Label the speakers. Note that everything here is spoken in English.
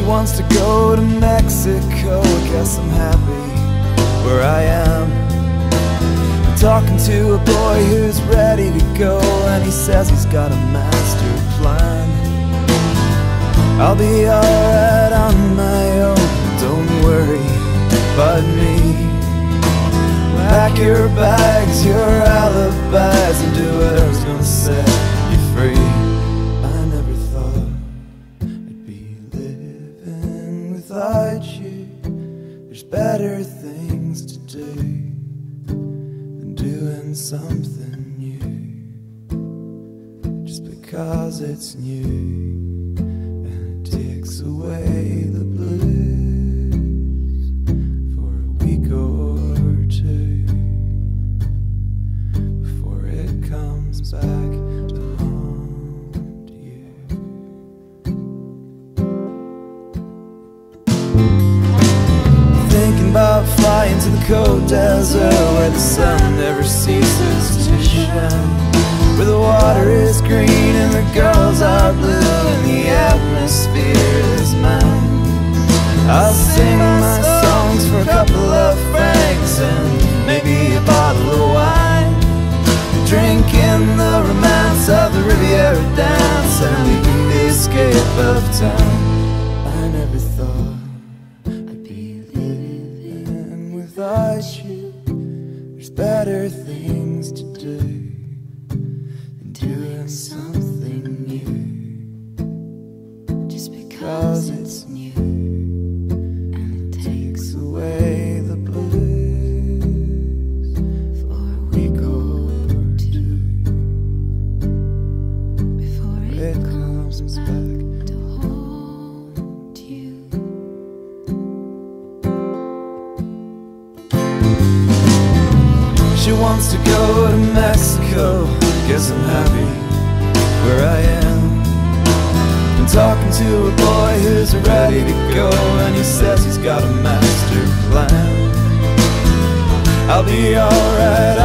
Speaker 1: wants to go to Mexico. I guess I'm happy where I am. I'm talking to a boy who's ready to go, and he says he's got a master plan. I'll be alright on my own, don't worry about me. Pack your bags, your alibis, and do whatever's gonna set you free. I never thought I'd be living without you. There's better things to do than doing something new just because it's new, and it takes away the blues for a week or two before it comes back to haunt you. Thinking about flying to the cold desert where the sun never ceases to shine, where the water is green and the girls are blue and the atmosphere is mine. I'll sing my songs for a couple of francs and maybe a bottle of wine, drink in the romance of the Riviera dance and the escape of time. I never thought I'd be living without you. There's better things to do than doing something new just because it's new, and it takes away the blues for a week or two before it comes back to haunt you. She wants to go to Mexico. Guess I'm happy where I am. Been talking to a boy who's ready to go, and he says he's got a master plan. I'll be alright